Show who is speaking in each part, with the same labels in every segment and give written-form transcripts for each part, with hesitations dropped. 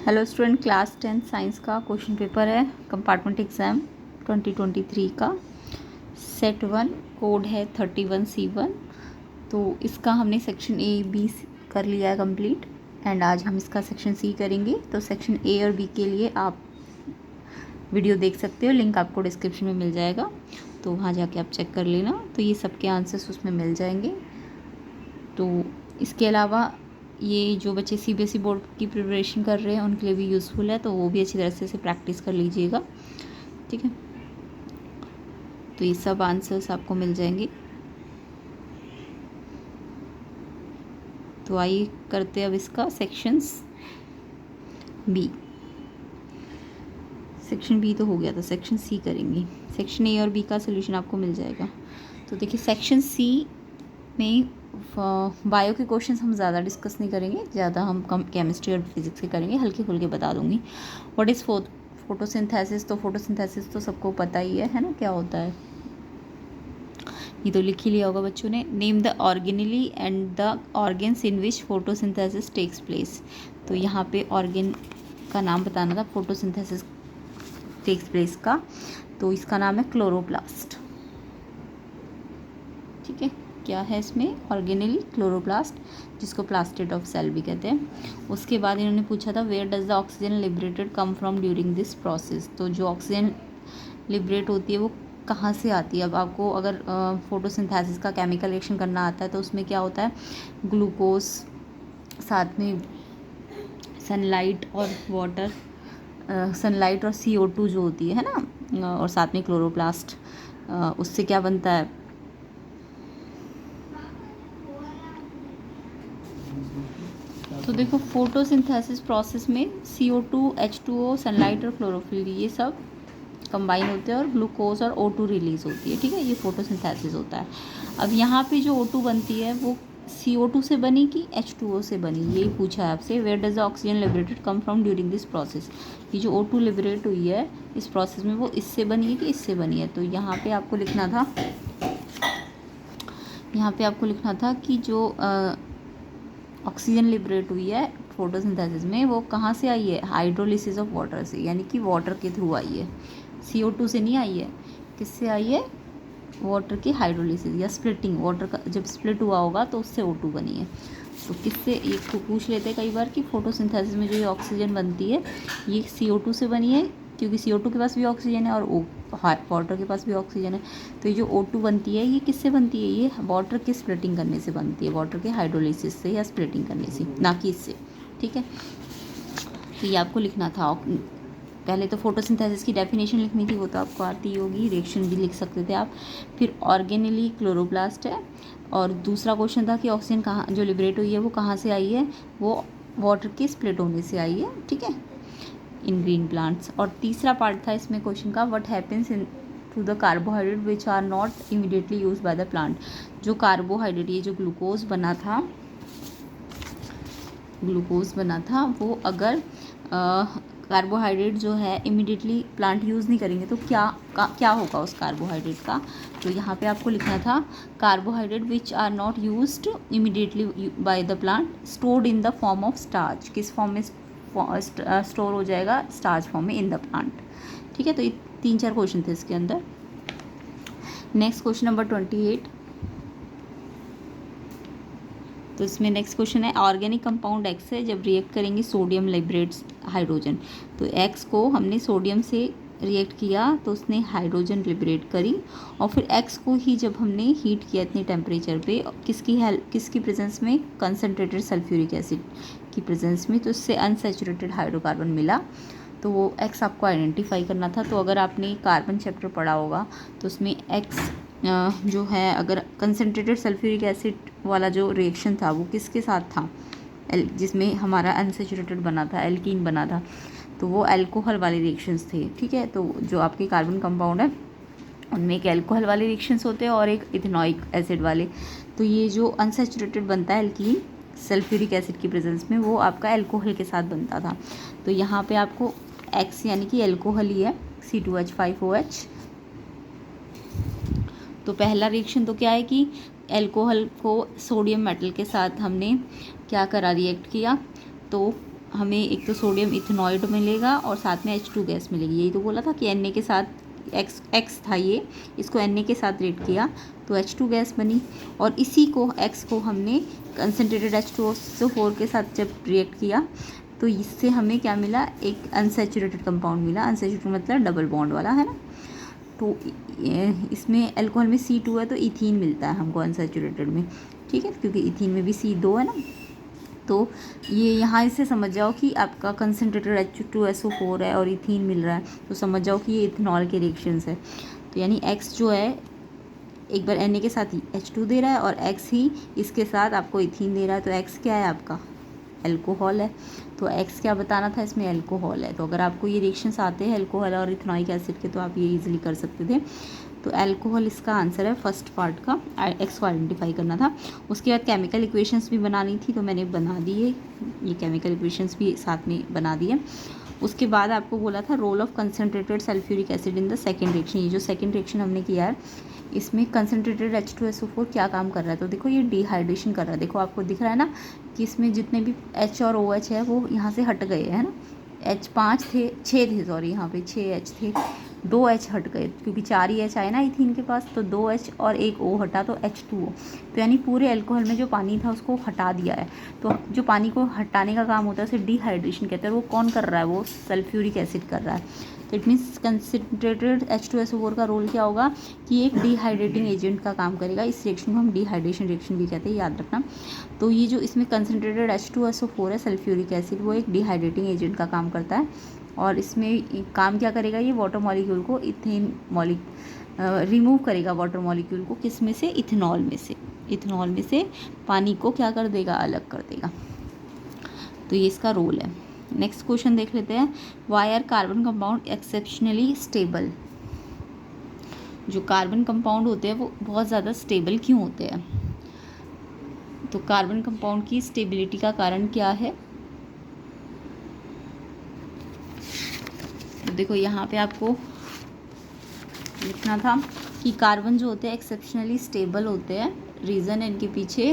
Speaker 1: Hello student, class 10 science का question paper है compartment exam 2023 का। सेट 1 कोड है 31C1। तो इसका हमने सेक्शन ए बी कर लिया है कंप्लीट, एंड आज हम इसका सेक्शन सी करेंगे। तो सेक्शन ए और बी के लिए आप वीडियो देख सकते हो, लिंक आपको डिस्क्रिप्शन में मिल जाएगा, तो वहाँ जाके आप चेक कर लेना। तो ये सबके आंसर्स उसमें मिल जाएंगे। तो इसके अलावा ये जो बच्चे सीबीएसई बोर्ड की प्रिपरेशन कर रहे हैं उनके लिए भी यूज़फुल है, तो वो भी अच्छी तरह से प्रैक्टिस कर लीजिएगा, ठीक है। तो ये सब आंसर्स आपको मिल जाएंगे। तो आइए करते हैं अब इसका सेक्शंस बी। सेक्शन बी तो हो गया था, सेक्शन सी करेंगे। सेक्शन ए और बी का सोल्यूशन आपको मिल जाएगा। तो देखिए, सेक्शन सी में बायो के क्वेश्चंस हम ज़्यादा डिस्कस नहीं करेंगे, ज़्यादा हम कम केमिस्ट्री और फिजिक्स के करेंगे, हल्के फुल्के बता दूंगी। What is photosynthesis? तो फोटोसिंथेसिस तो सबको पता ही है ना, क्या होता है, ये तो लिख ही लिया होगा बच्चों ने। Name the organelle and the organs in which photosynthesis takes place. तो यहाँ पे ऑर्गेन का नाम बताना था, फोटोसिंथेसिस टेक्स प्लेस का। तो इसका नाम है क्लोरोप्लास्ट, ठीक है। क्या है इसमें? ऑर्गेनली क्लोरोप्लास्ट, जिसको प्लास्टिड ऑफ सेल भी कहते हैं। उसके बाद इन्होंने पूछा था where does the oxygen liberated come from during this process. तो जो ऑक्सीजन लिबरेट होती है वो कहाँ से आती है? अब आपको अगर फोटोसिंथेसिस का केमिकल रिएक्शन करना आता है तो उसमें क्या होता है, ग्लूकोज, साथ में सनलाइट और वाटर, सनलाइट और CO2 जो होती है ना, और साथ में क्लोरोप्लास्ट, उससे क्या बनता है, तो देखो फोटोसिंथेसिस प्रोसेस में CO2, H2O, सनलाइट और क्लोरोफिल ये सब कंबाइन होते हैं और ग्लूकोज और O2 रिलीज होती है, ठीक है। ये फोटोसिंथेसिस होता है। अब यहाँ पे जो O2 बनती है वो CO2 से बनी कि H2O से बनी, यही पूछा है आपसे। Where does the oxygen liberated come from during this process. ये जो O2 लिबरेट हुई है इस प्रोसेस में वो इससे बनी है कि इससे बनी है। तो यहाँ पे आपको लिखना था, कि जो ऑक्सीजन लिबरेट हुई है फोटोसिंथेसिस में वो कहाँ से आई है? हाइड्रोलिसिस ऑफ वाटर से, यानी कि वाटर के थ्रू आई है, CO2 से नहीं आई है। किससे आई है? वाटर की हाइड्रोलिसिस या स्प्लिटिंग, वाटर का जब स्प्लिट हुआ होगा तो उससे O2 बनी है। तो किससे, ये पूछ लेते हैं कई बार कि फोटोसिंथेसिस में जो ये ऑक्सीजन बनती है ये CO2 से बनी है, क्योंकि CO2 के पास भी ऑक्सीजन है और वाटर के पास भी ऑक्सीजन है। तो ये जो O2 बनती है ये किससे बनती है? ये वाटर की स्प्लिटिंग करने से बनती है, वाटर के हाइड्रोलिसिस से या स्प्लिटिंग करने से, ना कि इससे, ठीक है। तो ये आपको लिखना था। पहले तो फोटोसिंथेसिस की डेफिनेशन लिखनी थी, वो तो आपको आती होगी, रिएक्शन भी लिख सकते थे आप। फिर ऑर्गेनली क्लोरोप्लास्ट है, और दूसरा क्वेश्चन था कि ऑक्सीजन कहाँ जो लिबरेट हुई है वो कहाँ से आई है? वो वाटर के स्प्लिट होने से आई है, ठीक है, इन ग्रीन प्लांट्स। और तीसरा पार्ट था इसमें क्वेश्चन का, what happens into the carbohydrate which are not immediately use by the plant. जो कार्बोहाइड्रेट, ये जो ग्लूकोज बना था वो अगर कार्बोहाइड्रेट जो है इमीडिएटली प्लांट यूज़ नहीं करेंगे तो क्या होगा उस कार्बोहाइड्रेट का? तो यहाँ पे आपको लिखना था carbohydrate which are not used immediately by the plant stored in the form of starch. किस फॉर्म में स्टोर हो जाएगा? स्टार्च फॉर्म में इन द प्लांट, ठीक है। तो ये 3-4 क्वेश्चन थे इसके अंदर। Next question number 28। तो इसमें नेक्स्ट क्वेश्चन है, ऑर्गेनिक कंपाउंड X है जब रिएक्ट करेंगे सोडियम लिबरेट्स हाइड्रोजन। तो X को हमने सोडियम से रिएक्ट किया तो उसने हाइड्रोजन लिबरेट करी, और फिर X को ही जब हमने हीट किया इतने टेम्परेचर पे, किसकी प्रेजेंस में? कंसनट्रेटेड सल्फ्यूरिक एसिड की प्रेजेंस में, तो इससे अनसैचुरेटेड हाइड्रोकार्बन मिला। तो वो X आपको आइडेंटिफाई करना था। तो अगर आपने कार्बन चैप्टर पढ़ा होगा तो उसमें X जो है, अगर कंसनट्रेटेड सल्फ्यूरिक एसिड वाला जो रिएक्शन था वो किसके साथ था? जिसमें हमारा अनसैचुरेटेड बना था, एल्कीन बना था, तो वो अल्कोहल वाले रिएक्शंस थे, ठीक है। तो जो आपके कार्बन कंपाउंड है उनमें एक अल्कोहल वाले रिएक्शंस होते हैं और एक इथेनॉइक एसिड वाले। तो ये जो अनसैचुरेटेड बनता है एल्कीन सल्फ्यूरिक एसिड की प्रेजेंस में, वो आपका अल्कोहल के साथ बनता था। तो यहाँ पे आपको X यानी कि अल्कोहल ही है, C2H5OH। तो पहला रिएक्शन तो क्या है कि अल्कोहल को सोडियम मेटल के साथ हमने क्या करा, रिएक्ट किया, तो हमें एक तो सोडियम इथेनॉइड मिलेगा और साथ में H2 गैस मिलेगी। यही तो बोला था कि Na के साथ X था ये, इसको Na के साथ रेट किया तो H2 गैस बनी। और इसी को X को हमने कंसनट्रेटेड H2SO4 के साथ जब रिएक्ट किया तो इससे हमें क्या मिला, एक अनसैचुरेटेड कंपाउंड मिला। अनसैचुरेटेड मतलब डबल बॉन्ड वाला, है ना। तो इसमें अल्कोहल में C2 है तो इथीन मिलता है हमको अनसैचुरेटेड में, ठीक है, क्योंकि इथीन में भी C2 है ना। तो ये यहाँ इससे समझ जाओ कि आपका कंसनट्रेटेड H2SO4 है और इथीन मिल रहा है, तो समझ जाओ कि ये इथेनॉल के रिएक्शंस है। तो यानी X जो है एक बार Na के साथ H2 दे रहा है और X ही इसके साथ आपको इथीन दे रहा है, तो X क्या है आपका, अल्कोहल है। तो X क्या बताना था, इसमें अल्कोहल है। तो अगर आपको ये रिएक्शंस आते हैं अल्कोहल और इथेनॉइक एसिड के तो आप ये इजीली कर सकते थे। तो अल्कोहल इसका आंसर है फर्स्ट पार्ट का, X को आइडेंटिफाई करना था। उसके बाद केमिकल इक्वेशंस भी बनानी थी तो मैंने बना दिए, ये केमिकल इक्वेशंस भी साथ में बना दिए। उसके बाद आपको बोला था role of concentrated sulphuric acid in the second reaction. ये जो सेकेंड रिएक्शन हमने किया है इसमें कंसनट्रेटेड H2SO4 क्या काम कर रहा है, तो देखो ये डिहाइड्रेशन कर रहा है। देखो आपको दिख रहा है ना कि इसमें जितने भी H और OH है वो यहाँ से हट गए, है ना। H5 थे, 6 थे, सॉरी यहाँ पे 6 H थे, 2 H हट गए क्योंकि 4 ही H आए ना इथीन के पास, तो 2 H और एक O हटा तो H2O। तो यानी पूरे अल्कोहल में जो पानी था उसको हटा दिया है। तो जो पानी को हटाने का काम होता है उसे डिहाइड्रेशन कहते हैं। वो कौन कर रहा है, वो सल्फ्यूरिक एसिड कर रहा है। तो इट मीन्स कंसनट्रेटेड H2SO4 का रोल क्या होगा कि एक डिहाइड्रेटिंग एजेंट का काम करेगा। इस रिएक्शन को हम डिहाइड्रेशन रिएक्शन भी कहते हैं, याद रखना। तो ये जो इसमें कंसनट्रेटेड H2SO4 है सल्फ्यूरिक एसिड, वो एक डिहाइड्रेटिंग एजेंट का काम करता है। और इसमें काम क्या करेगा, ये वाटर मॉलिक्यूल को रिमूव करेगा, वाटर मॉलिक्यूल को किस में से, इथेनॉल में से। इथेनॉल में से पानी को क्या कर देगा, अलग कर देगा। तो ये इसका रोल है। नेक्स्ट क्वेश्चन देख लेते हैं, why are carbon compound exceptionally stable. जो कार्बन कंपाउंड होते हैं वो बहुत ज़्यादा स्टेबल क्यों होते हैं। तो कार्बन कंपाउंड की स्टेबिलिटी का कारण क्या है, तो देखो यहाँ पे आपको लिखना था कि कार्बन जो होते हैं एक्सेप्शनली स्टेबल होते हैं। रीज़न है इनके पीछे,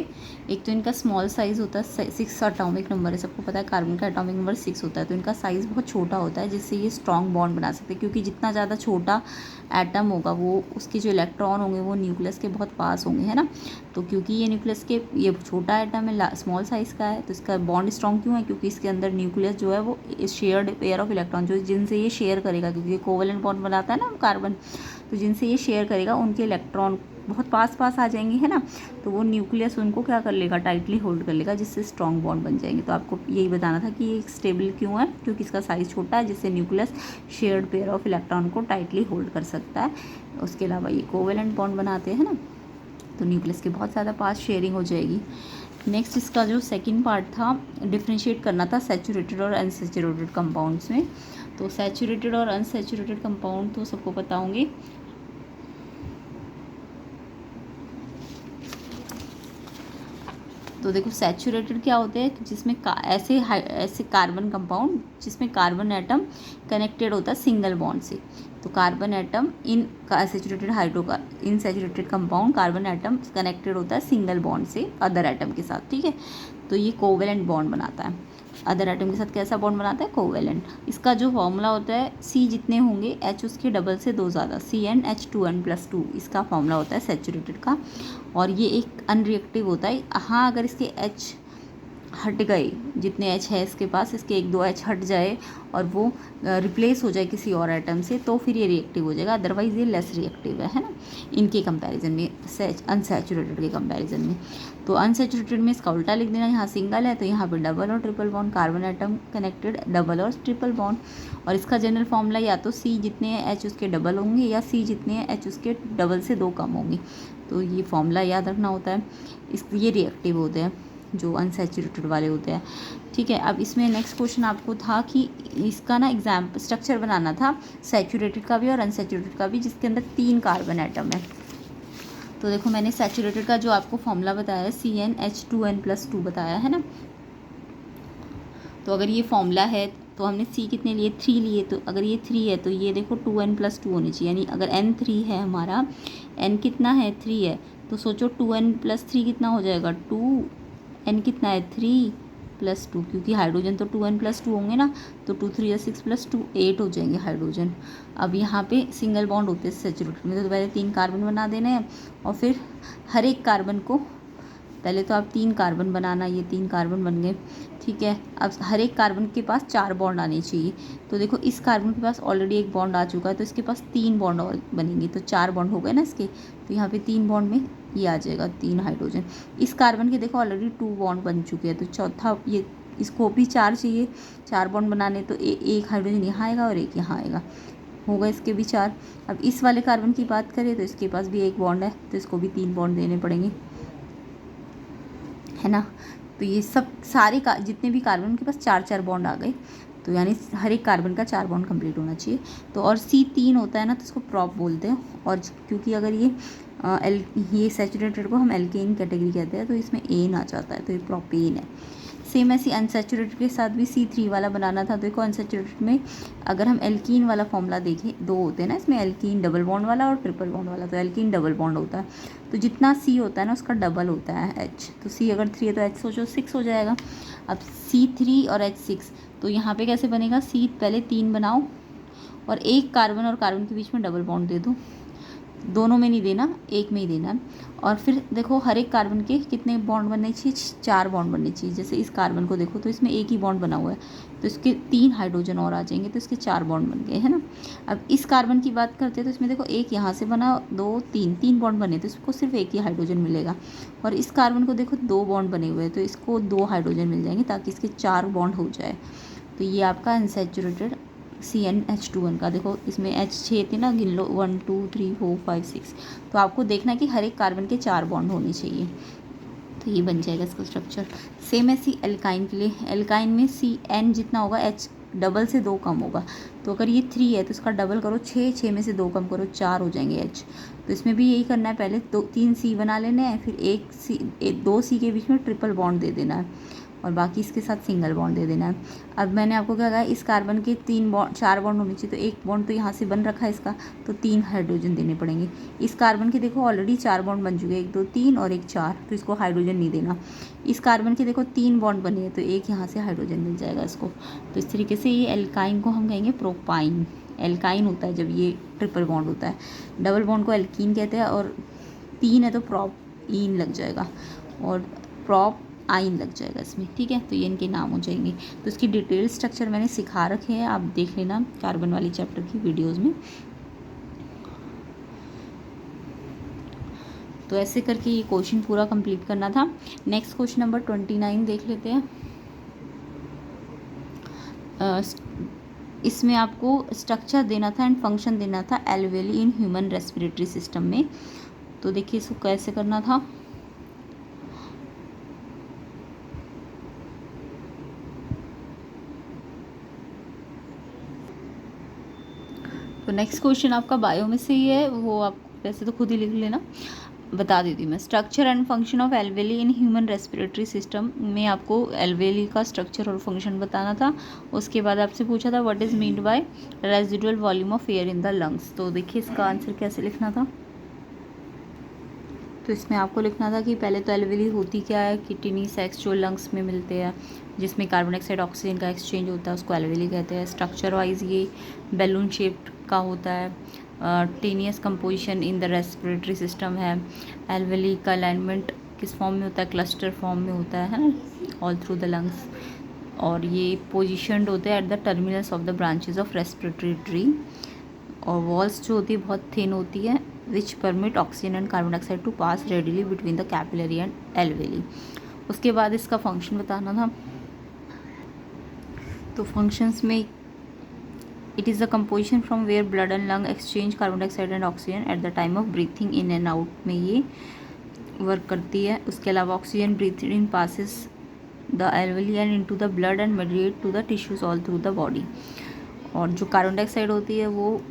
Speaker 1: एक तो इनका स्मॉल साइज़ होता है, 6 एटॉमिक नंबर है, सबको पता है कार्बन का एटॉमिक नंबर 6 होता है। तो इनका साइज़ बहुत छोटा होता है जिससे ये स्ट्रॉन्ग बॉन्ड बना सकते हैं, क्योंकि जितना ज़्यादा छोटा एटम होगा वो उसके जो इलेक्ट्रॉन होंगे वो न्यूक्लियस के बहुत पास होंगे, है ना। तो क्योंकि ये न्यूक्लियस के ये छोटा एटम है, स्मॉल साइज़ का है, तो इसका बॉन्ड स्ट्रॉन्ग क्यों है, क्योंकि इसके अंदर न्यूक्लियस जो है वो शेयर्ड पेयर ऑफ इलेक्ट्रॉन जो जिनसे ये शेयर करेगा, क्योंकि कोवेलेंट बॉन्ड बनाता है ना कार्बन, तो जिनसे ये शेयर करेगा उनके इलेक्ट्रॉन बहुत पास पास आ जाएंगे, है ना। तो वो न्यूक्लियस उनको क्या कर लेगा, टाइटली होल्ड कर लेगा, जिससे स्ट्रॉन्ग बॉन्ड बन जाएंगे। तो आपको यही बताना था कि ये स्टेबल क्यों है, क्योंकि इसका साइज़ छोटा है जिससे nucleus shared pair of electron को टाइटली होल्ड कर सकता है। उसके अलावा ये कोवेलेंट बॉन्ड बनाते हैं ना, तो न्यूक्लियस के बहुत ज़्यादा पास शेयरिंग हो जाएगी। नेक्स्ट इसका जो सेकंड पार्ट था, डिफ्रेंशिएट करना था सैचुरेटेड और अनसैचुरेटेड कंपाउंड्स में। तो सैचुरेटेड और अनसैचुरेटेड कंपाउंड तो सबको पता होंगे। तो देखो सैचुरेटेड क्या होते हैं, जिसमें ऐसे कार्बन कंपाउंड जिसमें कार्बन एटम कनेक्टेड होता है सिंगल बॉन्ड से। तो carbon atom in saturated compound carbon atom connected होता है सिंगल बॉन्ड से अदर एटम के साथ, ठीक है। तो ये कोवेलेंट बॉन्ड बनाता है, अदर एटम के साथ कैसा बॉन्ड बनाता है, कोवेलेंट। इसका जो फॉर्मूला होता है, C जितने होंगे H उसके डबल से 2 ज़्यादा, CnH2n+2 इसका फॉर्मूला होता है सैचुरेटेड का। और ये एक अनरिएक्टिव होता है। हाँ, अगर इसके H हट गए, जितने H है इसके पास, इसके 1-2 H हट जाए और वो रिप्लेस हो जाए किसी और एटम से, तो फिर ये रिएक्टिव हो जाएगा, अदरवाइज़ ये लेस रिएक्टिव है ना, इनके कंपैरिजन में, अनसैचुरेटेड के कंपैरिजन में। तो अनसैचुरेटेड में इसका उल्टा लिख देना, यहाँ सिंगल है तो यहाँ पे डबल और triple bond, carbon atom connected double और ट्रिपल बॉन्ड। और इसका जनरल फॉर्मूला या तो C जितने H उसके डबल होंगे या C जितने H उसके डबल से 2 कम होंगे। तो ये फॉर्मूला याद रखना होता है। ये रिएक्टिव होते हैं जो अनसैचुरेटेड वाले होते हैं, ठीक है। अब इसमें नेक्स्ट क्वेश्चन आपको था कि इसका ना स्ट्रक्चर बनाना था सैचुरेटेड का भी और अनसैचुरेटेड का भी, जिसके अंदर 3 कार्बन एटम है। तो देखो मैंने सैचुरेटेड का जो आपको फॉर्मूला बताया है CnH2n+2 बताया है ना। तो अगर ये फॉर्मूला है तो हमने C कितने लिए, 3 लिए। तो अगर ये 3 है तो ये देखो 2n+2 होनी चाहिए, यानी अगर n 3 है हमारा, n कितना है, 3 है, तो सोचो 2n+3 कितना हो जाएगा, 2, n कितना है 3, प्लस 2, क्योंकि हाइड्रोजन तो 2n+2 होंगे ना, तो 2 3 6 + 2 8 हो जाएंगे हाइड्रोजन। अब यहाँ पे सिंगल बॉन्ड होते हैं सैचुरेटेड में, तो पहले 3 कार्बन बना देने हैं और फिर हर एक कार्बन को, पहले तो आप 3 कार्बन बनाना, ये 3 कार्बन बन गए, ठीक है। अब हर एक कार्बन के पास 4 बॉन्ड आने चाहिए। तो देखो इस कार्बन के पास ऑलरेडी 1 बॉन्ड आ चुका है, तो इसके पास 3 बॉन्ड और बनेंगे, तो 4 बॉन्ड हो गए ना इसके। तो यहाँ पे 3 बॉन्ड में ये आ जाएगा 3 हाइड्रोजन। इस कार्बन के देखो ऑलरेडी 2 बॉन्ड बन चुके हैं, तो चौथा ये, इसको भी 4 चाहिए, 4 बॉन्ड बनाने, तो एक हाइड्रोजन यहाँ आएगा और एक यहाँ आएगा, होगा इसके भी 4। अब इस वाले कार्बन की बात करें तो इसके पास भी 1 बॉन्ड है, तो इसको भी 3 बॉन्ड देने पड़ेंगे, है ना। तो ये सब सारे का जितने भी कार्बन के पास 4 बॉन्ड आ गए, तो यानी हर एक कार्बन का 4 बॉन्ड कंप्लीट होना चाहिए। तो और C3 होता है ना, तो इसको प्रॉप बोलते हैं। और क्योंकि अगर ये सैचुरेटेड को हम एल्केन कैटेगरी कहते हैं, तो इसमें एन आ जाता है, तो ये प्रोपेन है। सेम ऐसी अनसैचुरेटेड के साथ भी C3 वाला बनाना था। देखो अनसैचुरेटेड में अगर हम एल्कीन वाला फॉर्मूला देखें, 2 होते हैं ना इसमें, एल्कीन डबल बॉन्ड वाला और ट्रिपल बॉन्ड वाला। तो एल्कीन डबल बॉन्ड होता है, तो जितना C होता है ना उसका डबल होता है H। तो C अगर 3 है तो H सोचो 6 हो जाएगा। अब C3 और H6, तो यहाँ पे कैसे बनेगा, C पहले 3 बनाओ और एक कार्बन और कार्बन के बीच में डबल बॉन्ड दे दो, दोनों में नहीं देना, एक में ही देना। और फिर देखो हर एक कार्बन के कितने बॉन्ड बनने चाहिए, 4 बॉन्ड बनने चाहिए। जैसे इस कार्बन को देखो तो इसमें एक ही बॉन्ड बना हुआ है, तो इसके 3 हाइड्रोजन और आ जाएंगे, तो इसके 4 बॉन्ड बन गए, है ना। अब इस कार्बन की बात करते हैं तो इसमें देखो एक यहाँ से बना, 2 3 बॉन्ड बने, तो इसको सिर्फ एक ही हाइड्रोजन मिलेगा। और इस कार्बन को देखो 2 बॉन्ड बने हुए हैं, तो इसको 2 हाइड्रोजन मिल जाएंगे, ताकि इसके 4 बॉन्ड हो जाए। तो ये आपका अनसैचुरेटेड CnH2n का। देखो इसमें H 6 थे ना, गिन लो, 1 2 3 4 5 6। तो आपको देखना है कि हर एक कार्बन के 4 बॉन्ड होने चाहिए, तो ये बन जाएगा इसका स्ट्रक्चर। सेम ऐसी एल्काइन के लिए, एल्काइन में Cn जितना होगा H डबल से 2 कम होगा। तो अगर ये 3 है तो इसका डबल करो, 6 में से 2 कम करो, 4 हो जाएंगे H। तो इसमें भी यही करना है, पहले 3 C बना लेने हैं, फिर 2 C के बीच में ट्रिपल बॉन्ड दे देना है और बाकी इसके साथ सिंगल बॉन्ड दे देना है। अब मैंने आपको क्या कहा, इस कार्बन के 4 बॉन्ड होने चाहिए, तो एक बॉन्ड तो यहाँ से बन रखा है इसका, तो 3 हाइड्रोजन देने पड़ेंगे। इस कार्बन के देखो ऑलरेडी 4 बॉन्ड बन चुके हैं, 1 2 3 और एक 4, तो इसको हाइड्रोजन नहीं देना। इस कार्बन के देखो 3 बॉन्ड बने हैं, तो एक यहाँ से हाइड्रोजन मिल जाएगा इसको। तो इस तरीके से ये एल्काइन को हम कहेंगे प्रोपाइन। एल्काइन होता है जब ये ट्रिपल बॉन्ड होता है, डबल बॉन्ड को एल्कीन कहते हैं, और 3 है तो प्रोपीन लग जाएगा और प्रोप आइन लग जाएगा इसमें, ठीक है। तो ये इनके नाम हो जाएंगे। तो इसकी डिटेल स्ट्रक्चर मैंने सिखा रखे हैं, आप देख लेना कार्बन वाली चैप्टर की वीडियोस में। तो ऐसे करके ये क्वेश्चन पूरा कंप्लीट करना था। नेक्स्ट क्वेश्चन नंबर 29 देख लेते हैं। इसमें आपको स्ट्रक्चर देना था एंड फंक्शन देना था alveoli in human respiratory system में। तो देखिए इसको कैसे करना था। तो नेक्स्ट क्वेश्चन आपका बायो में से ही है, वो आप वैसे तो खुद ही लिख लेना, बता देती हूँ मैं। Structure and function of alveoli in human respiratory system में आपको एल्वेली का स्ट्रक्चर और फंक्शन बताना था। उसके बाद आपसे पूछा था what is meant by residual volume of air in the lungs. तो देखिए इसका आंसर कैसे लिखना था। तो इसमें आपको लिखना था कि पहले तो एल्वेली होती क्या है, कि टिनी सैक्स जो लंग्स में मिलते हैं जिसमें कार्बन डाइऑक्साइड ऑक्सीजन का एक्सचेंज होता है, उसको एल्वेली कहते हैं। स्ट्रक्चर वाइज ये बैलून शेप्ड का होता है। Tenuous composition in the respiratory system है। एल्वेली का अलाइनमेंट किस फॉर्म में होता है, क्लस्टर फॉर्म में होता है ना, ऑल थ्रू द लंग्स। और ये पोजिशनड होते हैं at the terminals of the branches of respiratory tree. और वॉल्स जो होती है बहुत थिन होती है, which permit oxygen and carbon dioxide to pass readily between the capillary and alveoli. उसके बाद इसका फंक्शन बताना था। तो फंक्शंस में it is the composition from where blood and lung exchange carbon dioxide and oxygen at the time of breathing in and out में ये work करती है। उसके अलावा oxygen breathe in passes the alveoli and into the blood and mediate to the tissues all through the body. और जो carbon dioxide होती है वो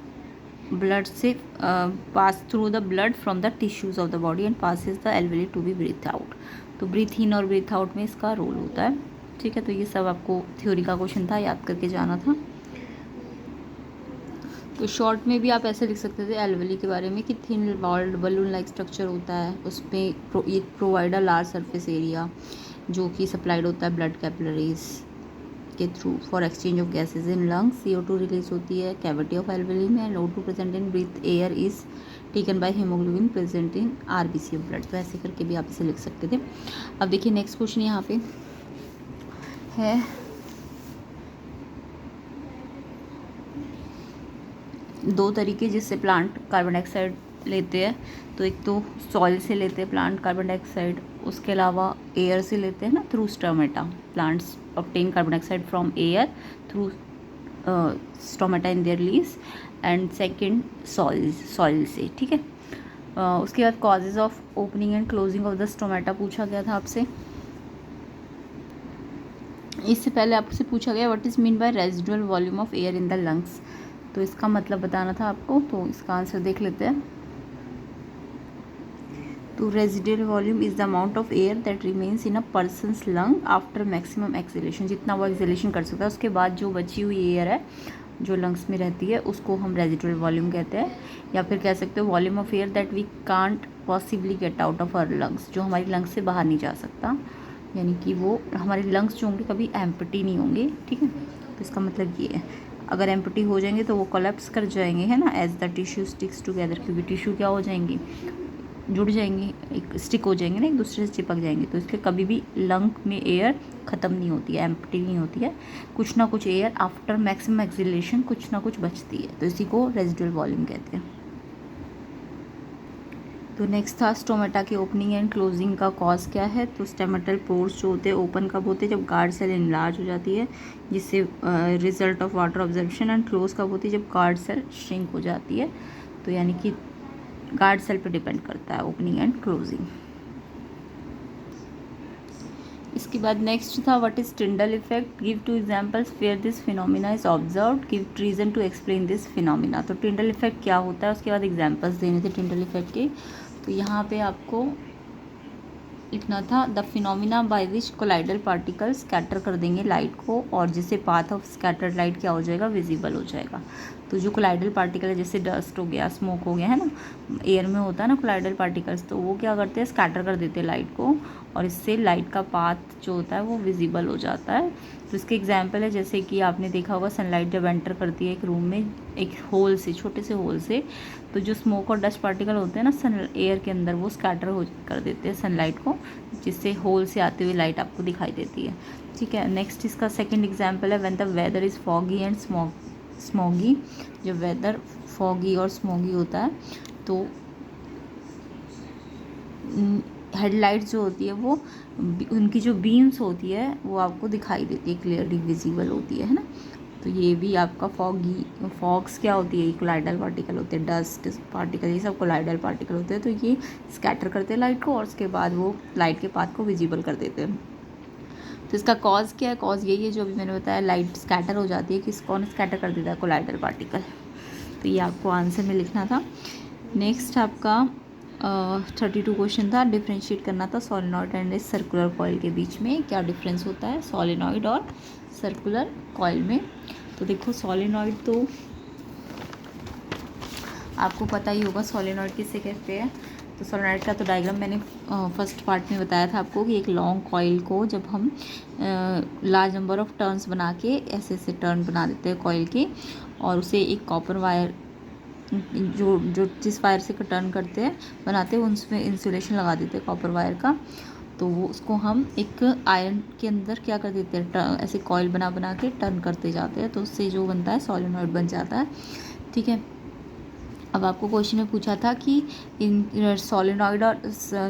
Speaker 1: ब्लड से pass through the blood from the tissues of the body and passes the alveoli to be breathe out. तो breathe in और breathe out में इसका रोल होता है, ठीक है। तो ये सब आपको थ्योरी का क्वेश्चन था, याद करके जाना था। तो शॉर्ट में भी आप ऐसे लिख सकते थे एल्वेली के बारे में कि thin walled balloon like structure होता है, उसमें ये provide a large surface area. जो कि सप्लाइड होता है ब्लड कैपिलरीज के through for exchange of gases in lungs. CO2 release होती है कैविटी ऑफ एल्वेली में, and O2 present in breath air is taken by haemoglobin present in RBC of blood. तो ऐसे करके भी आप इसे लिख सकते थे। अब देखिए नेक्स्ट क्वेश्चन यहाँ पे है, दो तरीके जिससे प्लांट कार्बन डाइऑक्साइड लेते हैं। तो एक तो सॉइल से लेते हैं प्लांट कार्बन डाइऑक्साइड, उसके अलावा एयर से लेते हैं ना, through stomata. Plants obtain carbon dioxide from air through stomata in their leaves, and second soil से, ठीक है। उसके बाद causes of opening and closing of the stomata पूछा गया था आपसे। इससे पहले आपसे पूछा गया what is mean by residual volume of air in the lungs. तो इसका मतलब बताना था आपको, तो इसका आंसर देख लेते हैं। तो residual volume is the amount of air that remains in a person's lung after maximum exhalation. जितना वो एक्सहेलेशन कर सकता है उसके बाद जो बची हुई एयर है जो लंग्स में रहती है उसको हम रेजिडुअल वॉल्यूम कहते हैं, या फिर कह सकते हो volume of air that we can't possibly get out of our lungs, जो हमारी लंग्स से बाहर नहीं जा सकता, यानी कि वो हमारे लंग्स जो होंगे कभी एम्प्टी नहीं होंगे, ठीक है। तो इसका मतलब ये है, अगर एम्प्टी हो जाएंगे तो वो कोलैप्स कर जाएंगे, है ना, as the tissue sticks together, क्योंकि टिश्यू क्या हो जाएंगे, जुड़ जाएंगे, एक स्टिक हो जाएंगे ना, एक दूसरे से चिपक जाएंगे। तो इसलिए कभी भी लंग में एयर ख़त्म नहीं होती है, एम्प्टी नहीं होती है, कुछ ना कुछ एयर आफ्टर मैक्सिमम एक्सहेलेशन कुछ ना कुछ बचती है, तो इसी को रेजिडुअल वॉल्यूम कहते हैं। तो नेक्स्ट था स्टोमेटा के ओपनिंग एंड क्लोजिंग का कॉज क्या है। तो स्टोमेटल पोर्स जो होते हैं ओपन कब होते हैं, जब गार्ड सेल इनलार्ज हो जाती है, जिससे result of water absorption, and close कब होती है, जब गार्ड सेल श्रिंक हो जाती है। तो यानी कि गार्ड सेल पे डिपेंड करता है ओपनिंग एंड क्लोजिंग। इसके बाद नेक्स्ट था what is Tyndall effect, give 2 examples where this phenomena is observed, give reason to explain this phenomena. तो टिंडल इफेक्ट क्या होता है, उसके बाद एग्जांपल्स देने थे टिंडल इफेक्ट के। तो यहाँ पे आपको लिखना था the phenomena by which colloidal particles scatter कर देंगे लाइट को, और जिससे पाथ ऑफ स्कैटर्ड लाइट क्या हो जाएगा, विजिबल हो जाएगा। तो जो कोलाइडल पार्टिकल है, जैसे डस्ट हो गया, स्मोक हो गया, है ना, एयर में होता है ना कोलाइडल पार्टिकल्स, तो वो क्या करते हैं, स्कैटर कर देते हैं लाइट को, और इससे लाइट का पाथ जो होता है वो विजिबल हो जाता है। तो इसके एग्जाम्पल है, जैसे कि आपने देखा होगा सनलाइट जब एंटर करती है एक रूम में एक होल से, छोटे से होल से, तो जो स्मोक और डस्ट पार्टिकल होते हैं ना सन एयर के अंदर, वो स्कैटर हो कर देते हैं सनलाइट को, जिससे होल से आते हुए लाइट आपको दिखाई देती है, ठीक है। नेक्स्ट इसका सेकंड एग्जांपल है when the weather is foggy and smoggy. जब वेदर फॉगी और स्मॉगी होता है तो हेडलाइट जो होती है वो उनकी जो बीम्स होती है वो आपको दिखाई देती है, क्लियरली विजिबल होती है ना। तो ये भी आपका फॉग्स क्या होती है, कोलाइडल पार्टिकल होते हैं, डस्ट पार्टिकल, ये सब कोलाइडल पार्टिकल होते हैं। तो ये स्कैटर करते हैं लाइट को, और उसके बाद वो लाइट के पाथ को विजिबल कर देते हैं। तो इसका कॉज क्या है, कॉज यही है जो अभी मैंने बताया, लाइट स्कैटर हो जाती है, कौन स्कैटर कर देता है, कोलाइडल पार्टिकल। तो ये आपको आंसर में लिखना था। नेक्स्ट आपका 32 क्वेश्चन था, डिफ्रेंशिएट करना था सोलेनॉइड एंड सर्कुलर कॉइल के बीच में क्या डिफरेंस होता है सोलेनॉइड और सर्कुलर कॉइल में। तो देखो सोलेनॉइड तो आपको पता ही होगा, सोलेनॉइड किससे कहते हैं। तो सोलेनॉइड का तो डायग्राम मैंने फर्स्ट पार्ट में बताया था आपको कि एक लॉन्ग कॉइल को जब हम लार्ज नंबर ऑफ टर्न्स बना के ऐसे ऐसे टर्न बना देते हैं कॉइल के, और उसे एक कॉपर वायर जो जिस वायर से टर्न करते हैं बनाते हैं उसमें इंसुलेशन लगा देते हैं कॉपर वायर का। तो वो उसको हम एक आयरन के अंदर क्या कर देते हैं, ऐसे कॉइल बना के टर्न करते जाते हैं, तो उससे जो बनता है सोलेनॉइड बन जाता है, ठीक है। अब आपको क्वेश्चन में पूछा था कि इन सोलेनॉइड और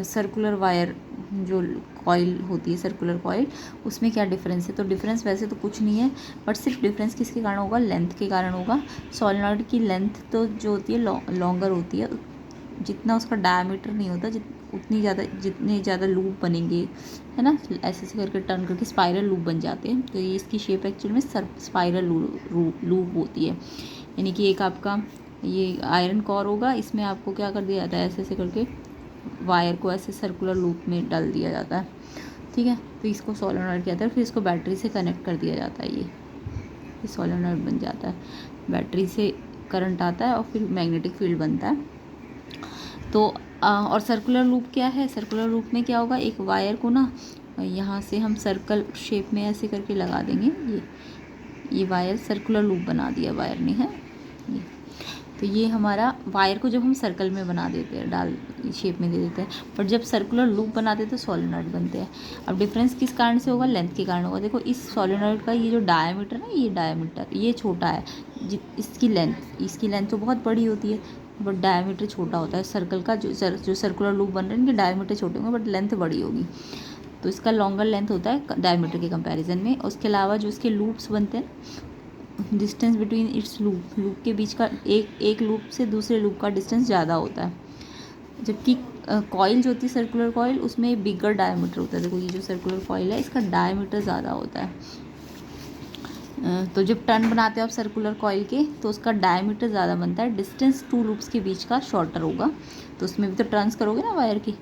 Speaker 1: सर्कुलर वायर जो कॉइल होती है सर्कुलर कॉइल, उसमें क्या डिफरेंस है। तो डिफरेंस वैसे तो कुछ नहीं है, बट सिर्फ डिफरेंस किसके कारण होगा, लेंथ के कारण होगा। सोलेनॉइड की लेंथ तो जो होती है लॉन्गर होती है, जितना उसका डायमीटर नहीं होता जितने ज़्यादा लूप बनेंगे, है ना, ऐसे ऐसे करके टर्न करके स्पाइरल लूप बन जाते हैं। तो ये इसकी शेप एक्चुअल में स्पाइरल लूप होती है, यानी कि एक आपका ये आयरन कोर होगा, इसमें आपको क्या कर दिया जाता है, ऐसे ऐसे करके वायर को ऐसे सर्कुलर लूप में डाल दिया जाता है, ठीक है। तो इसको सोलेनॉइड कहते हैं। फिर इसको बैटरी से कनेक्ट कर दिया जाता है, ये सोलेनॉइड बन जाता है। बैटरी से करंट आता है और फिर मैग्नेटिक फील्ड बनता है। तो और सर्कुलर लूप क्या है, सर्कुलर लूप में क्या होगा, एक वायर को ना यहाँ से हम सर्कल शेप में ऐसे करके लगा देंगे। ये वायर सर्कुलर लूप बना दिया वायर ने, है ये। तो ये हमारा वायर को जब हम सर्कल में बना देते हैं, डाल शेप में दे देते हैं, पर जब सर्कुलर लूप बनाते हैं तो सॉलिनॉइड बनते हैं। अब डिफरेंस किस कारण से होगा? लेंथ के कारण होगा। देखो इस सॉलिनॉइड का ये जो डायमीटर है, ये डायमीटर ये छोटा है, इसकी लेंथ तो बहुत बड़ी होती है, बट डायमीटर छोटा होता है। सर्कल का जो सर्कुलर लूप बन रहे हैं इनके डायमीटर छोटे होंगे बट लेंथ बड़ी होगी, तो इसका लॉन्गर लेंथ होता है डायमीटर के कंपैरिजन में। उसके अलावा जो इसके लूप्स बनते हैं, डिस्टेंस बिटवीन इट्स लूप के बीच का एक लूप से दूसरे लूप का डिस्टेंस ज़्यादा होता है। जबकि कॉइल जो होती है सर्कुलर कॉइल, उसमें बिगर डायमीटर होता है। देखो ये जो सर्कुलर कॉइल है इसका डायमीटर ज़्यादा होता है। तो जब टर्न बनाते हो आप सर्कुलर कॉइल के तो उसका डायमीटर ज़्यादा बनता है, डिस्टेंस टू लूप्स के बीच का शॉर्टर होगा। तो उसमें भी तो टर्न्स करोगे ना वायर की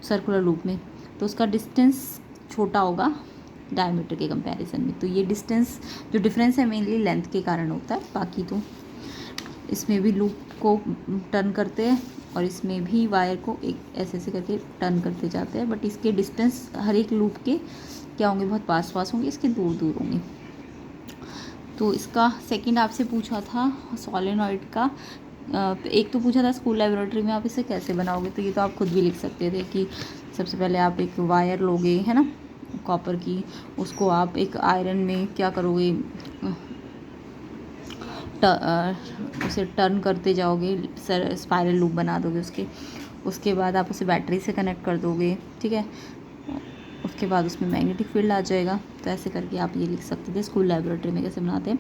Speaker 1: सर्कुलर लूप में, तो उसका डिस्टेंस छोटा होगा डायमीटर के कंपैरिजन में। तो ये डिस्टेंस जो डिफरेंस है मेनली लेंथ के कारण होता है। बाकी तो इसमें भी लूप को टर्न करते हैं और इसमें भी वायर को एक ऐसे ऐसे करके टर्न करते जाते हैं, बट इसके डिस्टेंस हर एक लूप के क्या होंगे? बहुत पास पास होंगे, इसके दूर दूर होंगे। तो इसका सेकंड आपसे पूछा था सॉलिनॉइड का, एक तो पूछा था स्कूल लेबोरेटरी में आप इसे कैसे बनाओगे, तो ये तो आप खुद भी लिख सकते थे कि सबसे पहले आप एक वायर लोगे, है ना, कॉपर की, उसको आप एक आयरन में क्या करोगे, उसे टर्न करते जाओगे, स्पाइरल लूप बना दोगे उसके बाद आप उसे बैटरी से कनेक्ट कर दोगे, ठीक है। उसके बाद उसमें मैग्नेटिक फील्ड आ जाएगा। तो ऐसे करके आप ये लिख सकते थे स्कूल लेबोरेटरी में कैसे बनाते हैं।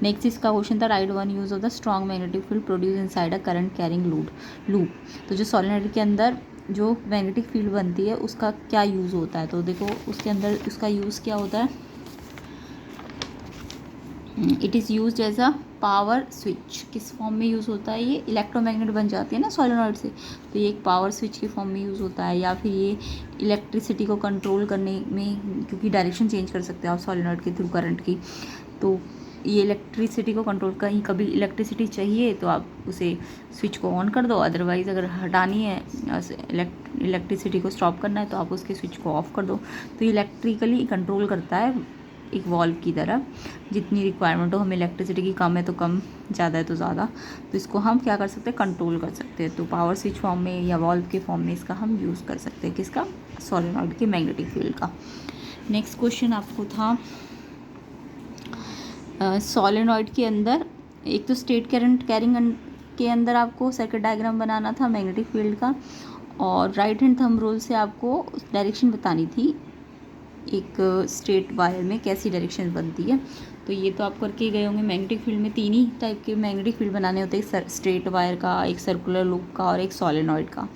Speaker 1: नेक्स्ट इसका क्वेश्चन था right one use of the strong magnetic field produce inside a current carrying loop. तो जो सॉलिनॉइड के अंदर जो मैग्नेटिक फील्ड बनती है उसका क्या यूज़ होता है? तो देखो उसके अंदर उसका यूज़ क्या होता है, it is use as a power switch. किस फॉर्म में यूज़ होता है? ये इलेक्ट्रोमैग्नेट बन जाती है ना सॉलिनॉइड से, तो ये एक पावर स्विच के फॉर्म में यूज़ होता है। या फिर ये इलेक्ट्रिसिटी को कंट्रोल करने में, क्योंकि डायरेक्शन चेंज कर सकते हैं आप सॉलिनॉइड के थ्रू करंट की, तो ये इलेक्ट्रिसिटी को कंट्रोल, कहीं कभी इलेक्ट्रिसिटी चाहिए तो आप उसे स्विच को ऑन कर दो, अदरवाइज़ अगर हटानी है इलेक्ट्रिसिटी को स्टॉप करना है तो आप उसके स्विच को ऑफ कर दो। तो इलेक्ट्रिकली कंट्रोल करता है एक वॉल्व की तरह, जितनी रिक्वायरमेंट हो, हमें इलेक्ट्रिसिटी की कम है तो कम, ज़्यादा है तो ज़्यादा, तो इसको हम क्या कर सकते हैं? कंट्रोल कर सकते हैं। तो पावर स्विच फॉर्म में या वॉल्व के फॉर्म में इसका हम यूज़ कर सकते हैं। किसका? सॉलिनॉइड के मैग्नेटिक फील्ड का। नेक्स्ट क्वेश्चन आपको था सॉलिनॉइड के अंदर एक तो स्टेट करंट कैरिंग के अंदर आपको सर्किट डायग्राम बनाना था मैग्नेटिक फील्ड का, और राइट हैंड थंब रूल से आपको डायरेक्शन बतानी थी एक स्ट्रेट वायर में कैसी डायरेक्शन बनती है। तो ये तो आप करके गए होंगे। मैग्नेटिक फील्ड में 3 ही टाइप के मैग्नेटिक फील्ड बनाने होते हैं, एक स्ट्रेट वायर का, एक सर्कुलर लूप का और एक सॉलिनॉइड का।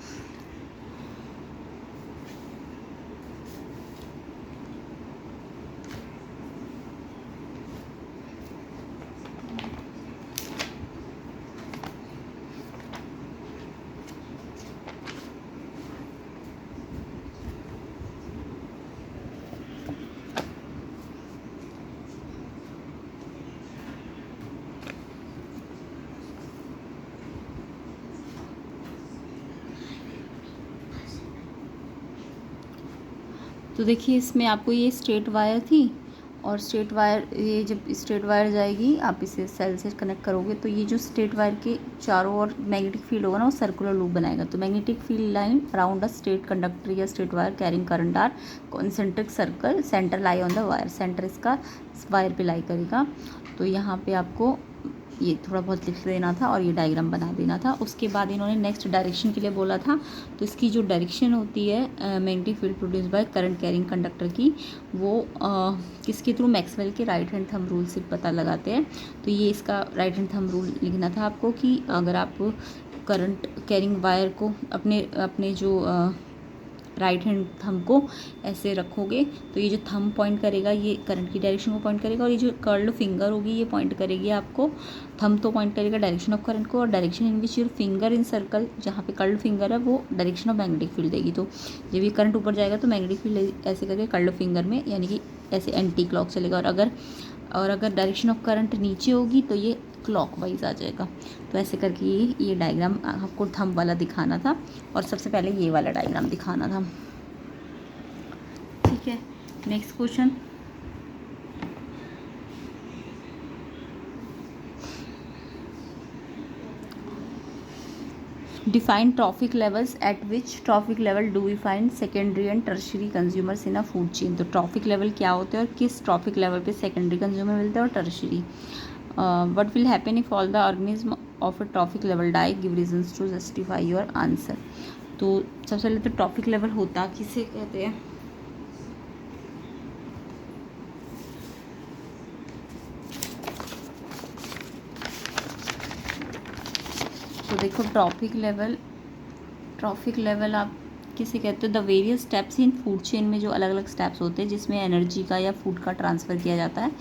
Speaker 1: तो देखिए इसमें आपको ये स्ट्रेट वायर थी, और स्ट्रेट वायर, ये जब स्ट्रेट वायर जाएगी आप इसे सेल से कनेक्ट करोगे तो ये जो स्ट्रेट वायर के चारों ओर मैग्नेटिक फील्ड होगा ना वो सर्कुलर लूप बनाएगा। तो magnetic field line around a straight conductor या straight wire carrying current are concentric circle, centre lie on the wire, centre इसका वायर पे लाई करेगा। तो यहाँ पे आपको ये थोड़ा बहुत लिख देना था और ये डायग्राम बना देना था। उसके बाद इन्होंने नेक्स्ट डायरेक्शन के लिए बोला था, तो इसकी जो डायरेक्शन होती है magnetic field produce by current carrying conductor की, वो किसके थ्रू? मैक्सवेल के राइट हैंड थंब रूल से पता लगाते हैं। तो ये इसका राइट हैंड थंब रूल लिखना था आपको कि अगर आप करंट कैरिंग वायर को अपने जो राइट हैंड थंब को ऐसे रखोगे तो ये जो थंब पॉइंट करेगा ये करंट की डायरेक्शन को पॉइंट करेगा, और ये जो कर्ल्ड फिंगर होगी ये पॉइंट करेगी आपको, थंब तो पॉइंट करेगा डायरेक्शन ऑफ करंट को, और direction in which your finger in circle, जहाँ पे कर्ल्ड फिंगर है वो डायरेक्शन ऑफ मैग्नेटिक फील्ड देगी। तो जब ये करंट ऊपर जाएगा तो मैग्नेटिक फील्ड ऐसे करके कर्ल्ड फिंगर में, यानी कि ऐसे एंटी क्लॉक चलेगा, और अगर डायरेक्शन ऑफ करंट नीचे होगी तो ये क्लॉकवाइज आ जाएगा। तो ऐसे करके ये डायग्राम आपको थंब वाला दिखाना था, और सबसे पहले ये वाला डायग्राम दिखाना था, ठीक ठीक है, next question, define trophic levels, at which trophic level do we find secondary and tertiary consumers in a food chain। तो trophic level क्या होते हैं और किस trophic level पे secondary consumer मिलते हैं और tertiary। what will happen if all the organism of a trophic level die, give reasons to justify your answer। तो सबसे पहले तो trophic level होता किसे कहते हैं, तो देखो ट्रॉफिक लेवल आप किसे कहते हो, the various steps in food chain में जो अलग अलग स्टेप्स होते हैं जिसमें एनर्जी का या फूड का ट्रांसफ़र किया जाता है,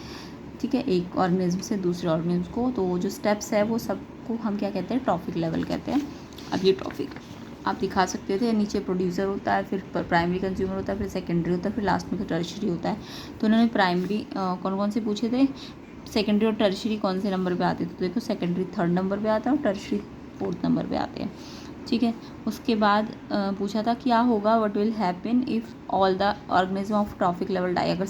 Speaker 1: ठीक है, एक ऑर्गेनिज्म से दूसरे ऑर्गेनिज्म को, तो वो जो स्टेप्स है वो सबको हम क्या कहते हैं, ट्रॉफिक लेवल कहते हैं। अब ये ट्रॉफिक आप दिखा सकते थे, नीचे प्रोड्यूसर होता है, फिर प्राइमरी कंज्यूमर होता है, फिर सेकेंडरी होता है, फिर लास्ट में तो टर्शरी होता है। तो उन्होंने प्राइमरी कौन कौन से पूछे थे, सेकेंडरी और टर्शरी कौन से नंबर पे आते थे, तो देखो सेकेंडरी 3rd नंबर पे आता है और टर्शरी 4th नंबर पे आते हैं, ठीक है। उसके बाद पूछा था क्या होगा, what will happen if all the organism of trophic level die, अगर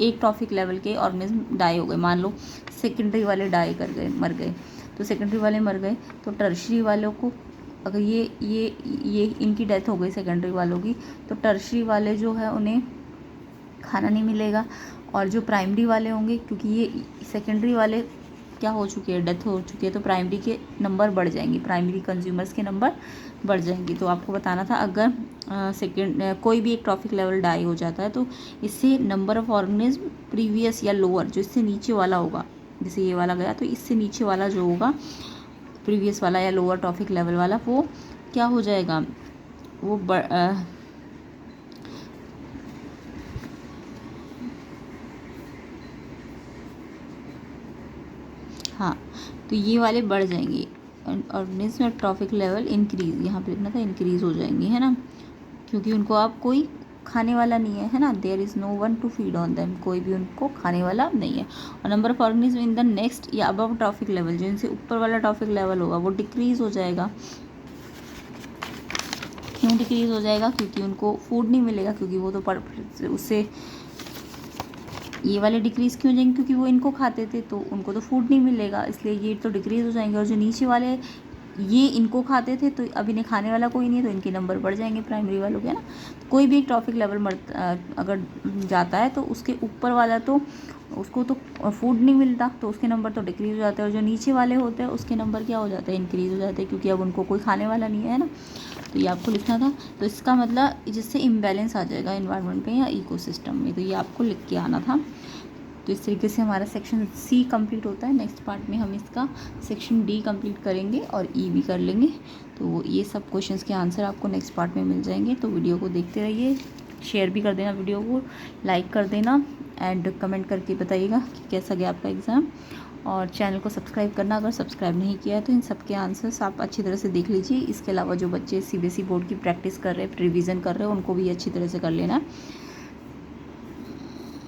Speaker 1: एक ट्रॉफिक लेवल के ऑर्गेनिज्म डाई हो गए, मान लो सेकेंडरी वाले डाई कर गए, मर गए, तो सेकेंडरी वाले मर गए, तो टर्शरी वालों को अगर ये इनकी डेथ हो गई सेकेंडरी वालों की, तो टर्शरी वाले जो है उन्हें खाना नहीं मिलेगा, और जो प्राइमरी वाले होंगे, क्योंकि ये सेकेंडरी वाले क्या हो चुके हैं, डेथ हो चुकी है, तो प्राइमरी के नंबर बढ़ जाएंगे, प्राइमरी कंज्यूमर्स के नंबर बढ़ जाएंगे। तो आपको बताना था अगर कोई भी एक ट्रॉफिक लेवल डाई हो जाता है तो इससे नंबर ऑफ ऑर्गेनिज्म प्रीवियस या लोअर, जो इससे नीचे वाला होगा, जैसे ये वाला गया तो इससे नीचे वाला जो होगा प्रीवियस वाला या लोअर ट्रॉफिक लेवल वाला, वो क्या हो जाएगा, वो हाँ, तो ये वाले बढ़ जाएंगे, ऑर्गेनिज्म ट्रॉफिक लेवल इंक्रीज, यहाँ पे लिखना था इंक्रीज हो जाएंगे, है ना, क्योंकि उनको आप कोई खाने वाला नहीं है ना, there is no one to feed on them, कोई भी उनको खाने वाला नहीं है। और number of organism in the next या अबव ट्रॉफिक लेवल, जो इनसे ऊपर वाला ट्रॉफिक लेवल होगा वो डिक्रीज हो जाएगा। क्यों डिक्रीज हो जाएगा, क्योंकि उनको फूड नहीं मिलेगा, क्योंकि वो तो उससे ये वाले डिक्रीज़ क्यों हो जाएंगे, क्योंकि वो इनको खाते थे तो उनको तो फूड नहीं मिलेगा, इसलिए ये तो डिक्रीज़ हो जाएंगे। और जो नीचे वाले ये इनको खाते थे तो अब इन्हें खाने वाला कोई नहीं है, तो इनके नंबर बढ़ जाएंगे प्राइमरी वालों के, ना। तो कोई भी एक ट्रॉफिक लेवल अगर जाता है तो उसके ऊपर वाला तो उसको तो फूड नहीं मिलता, तो उसके नंबर तो डिक्रीज़ हो जाते हैं, और जो नीचे वाले होते हैं उसके नंबर क्या हो जाते हैं, इंक्रीज़ हो जाते हैं, क्योंकि अब उनको कोई खाने वाला नहीं है ना। तो ये आपको लिखना था, तो इसका मतलब जिससे इम्बैलेंस आ जाएगा इन्वायरमेंट में या इकोसिस्टम में, तो ये आपको लिख के आना था। तो इस तरीके से हमारा सेक्शन सी कंप्लीट होता है। नेक्स्ट पार्ट में हम इसका सेक्शन डी कंप्लीट करेंगे और ई भी कर लेंगे। तो ये सब क्वेश्चंस के आंसर आपको नेक्स्ट पार्ट में मिल जाएंगे। तो वीडियो को देखते रहिए, शेयर भी कर देना, वीडियो को लाइक कर देना एंड कमेंट करके बताइएगा कि कैसा गया आपका एग्ज़ाम। और चैनल को सब्सक्राइब करना अगर सब्सक्राइब नहीं किया है तो इन सब के आंसर्स आप अच्छी तरह से देख लीजिए। इसके अलावा जो बच्चे सीबीएसई बोर्ड की प्रैक्टिस कर रहे हैं, रिवीजन कर रहे हैं, उनको भी अच्छी तरह से कर लेना।